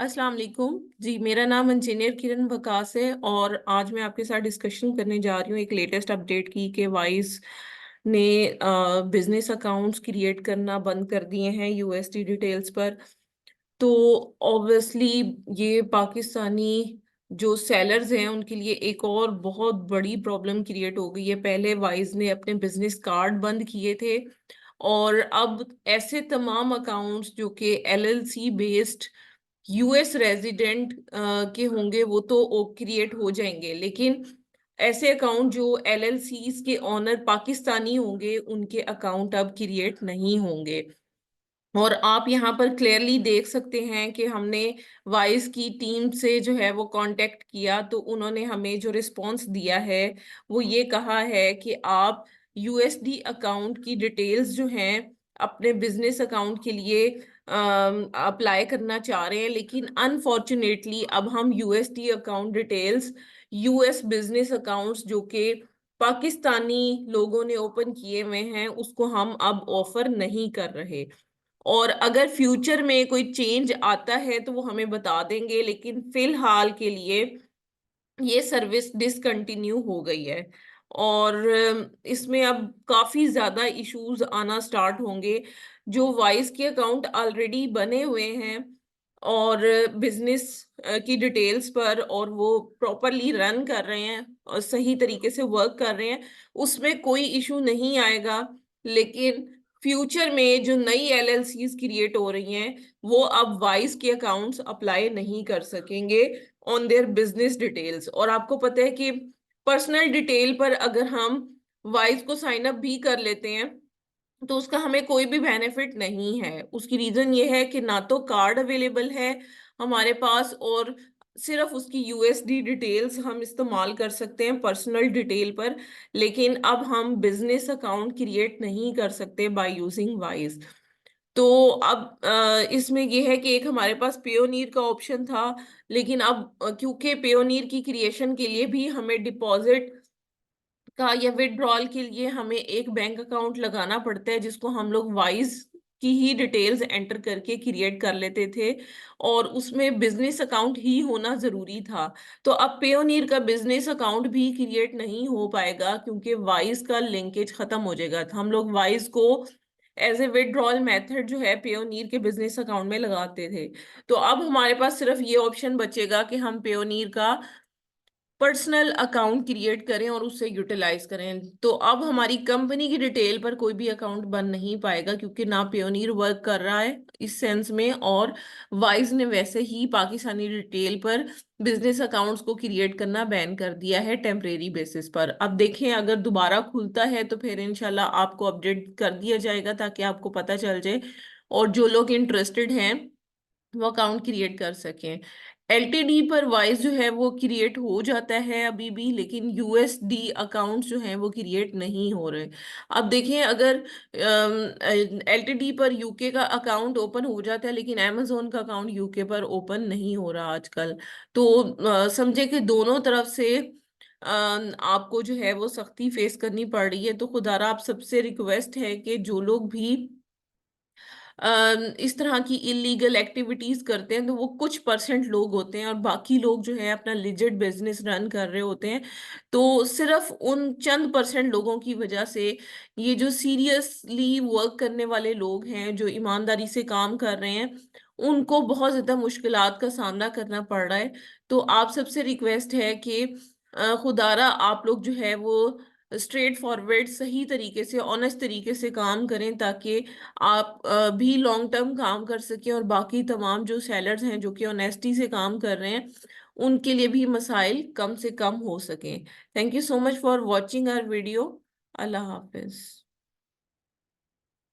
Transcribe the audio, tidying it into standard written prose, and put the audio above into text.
अस्सलाम वालेकुम जी। मेरा नाम इंजीनियर किरण वकास है और आज मैं आपके साथ डिस्कशन करने जा रही हूँ एक लेटेस्ट अपडेट की कि वाइज ने बिजनेस अकाउंट्स क्रिएट करना बंद कर दिए हैं यूएसडी डिटेल्स पर। तो ऑब्वियसली ये पाकिस्तानी जो सेलर्स हैं उनके लिए एक और बहुत बड़ी प्रॉब्लम क्रिएट हो गई है। पहले वाइज ने अपने बिजनेस कार्ड बंद किए थे और अब ऐसे तमाम अकाउंट्स जो कि एलएलसी बेस्ड यूएस रेजिडेंट के होंगे वो तो क्रिएट हो जाएंगे, लेकिन ऐसे अकाउंट जो एलएलसीज के ऑनर पाकिस्तानी होंगे उनके अकाउंट अब क्रिएट नहीं होंगे। और आप यहाँ पर क्लियरली देख सकते हैं कि हमने वाइज की टीम से जो है वो कांटेक्ट किया तो उन्होंने हमें जो रिस्पांस दिया है वो ये कहा है कि आप यूएसडी अकाउंट की डिटेल्स जो हैं अपने बिजनेस अकाउंट के लिए अप्लाई करना चाह रहे हैं, लेकिन अनफॉर्चुनेटली अब हम USD account details US business accounts जो कि पाकिस्तानी लोगों ने ओपन किए हुए हैं उसको हम अब ऑफर नहीं कर रहे। और अगर फ्यूचर में कोई चेंज आता है तो वो हमें बता देंगे, लेकिन फिलहाल के लिए ये सर्विस डिसकंटिन्यू हो गई है। और इसमें अब काफी ज्यादा इश्यूज आना स्टार्ट होंगे। जो वाइस के अकाउंट ऑलरेडी बने हुए हैं और बिजनेस की डिटेल्स पर और वो प्रॉपरली रन कर रहे हैं और सही तरीके से वर्क कर रहे हैं, उसमें कोई इशू नहीं आएगा। लेकिन फ्यूचर में जो नई एलएलसीज क्रिएट हो रही हैं वो अब वाइस के अकाउंट्स अप्लाई नहीं कर सकेंगे ऑन देयर बिजनेस डिटेल्स। और आपको पता है कि पर्सनल डिटेल पर अगर हम वाइस को साइन अप भी कर लेते हैं तो उसका हमें कोई भी बेनिफिट नहीं है। उसकी रीजन ये है कि ना तो कार्ड अवेलेबल है हमारे पास और सिर्फ उसकी यूएसडी डिटेल्स हम इस्तेमाल कर सकते हैं पर्सनल डिटेल पर, लेकिन अब हम बिजनेस अकाउंट क्रिएट नहीं कर सकते बाय यूजिंग वाइज। तो अब इसमें यह है कि एक हमारे पास पेयोनीर का ऑप्शन था, लेकिन अब क्योंकि पेयोनीर की क्रिएशन के लिए भी हमें डिपॉजिट का या विड्रॉल के लिए हमें एक बैंक अकाउंट लगाना पड़ता है जिसको हम लोग वाइज की ही डिटेल्स एंटर करके क्रिएट कर लेते थे और उसमें बिजनेस अकाउंट ही होना जरूरी था। तो अब पेयोनीर का बिजनेस अकाउंट भी क्रिएट नहीं हो पाएगा क्योंकि वाइज का लिंकेज खत्म हो जाएगा। तो हम लोग वाइज को एज ए विड्रॉल मेथड जो है पेयोनीर के बिजनेस अकाउंट में लगाते थे। तो अब हमारे पास सिर्फ ये ऑप्शन बचेगा कि हम पेयोनीर का पर्सनल अकाउंट क्रिएट करें और उससे यूटिलाइज करें। तो अब हमारी कंपनी की डिटेल पर कोई भी अकाउंट बन नहीं पाएगा क्योंकि ना पेयोनीर वर्क कर रहा है इस सेंस में, और वाइज ने वैसे ही पाकिस्तानी डिटेल पर बिजनेस अकाउंट्स को क्रिएट करना बैन कर दिया है टेम्परेरी बेसिस पर। अब देखें अगर दोबारा खुलता है तो फिर इंशाल्लाह आपको अपडेट कर दिया जाएगा ताकि आपको पता चल जाए और जो लोग इंटरेस्टेड हैं वो अकाउंट क्रिएट कर सकें। एलटीडी पर वाइज जो है वो क्रिएट हो जाता है अभी भी, लेकिन यूएसडी अकाउंट्स जो हैं वो क्रिएट नहीं हो रहे। अब देखें अगर एलटीडी पर यूके का अकाउंट ओपन हो जाता है लेकिन अमेजोन का अकाउंट यूके पर ओपन नहीं हो रहा आजकल, तो समझे कि दोनों तरफ से आपको जो है वो सख्ती फेस करनी पड़ रही है। तो खुदारा आप सबसे रिक्वेस्ट है कि जो लोग भी इस तरह की इलीगल एक्टिविटीज करते हैं तो वो कुछ परसेंट लोग होते हैं और बाकी लोग जो है अपना लिजिट बिजनेस रन कर रहे होते हैं। तो सिर्फ उन चंद परसेंट लोगों की वजह से ये जो सीरियसली वर्क करने वाले लोग हैं जो ईमानदारी से काम कर रहे हैं उनको बहुत ज्यादा मुश्किलात का सामना करना पड़ रहा है। तो आप सबसे रिक्वेस्ट है कि खुदारा आप लोग जो है वो स्ट्रेट फॉरवर्ड सही तरीके से ऑनेस्ट तरीके से काम करें ताकि आप भी लॉन्ग टर्म काम कर सकें और बाकी तमाम जो सेलर्स हैं जो कि ऑनेस्टी से काम कर रहे हैं उनके लिए भी मसाइल कम से कम हो सकें। Thank you so much for watching our video. अल्लाह हाफिज।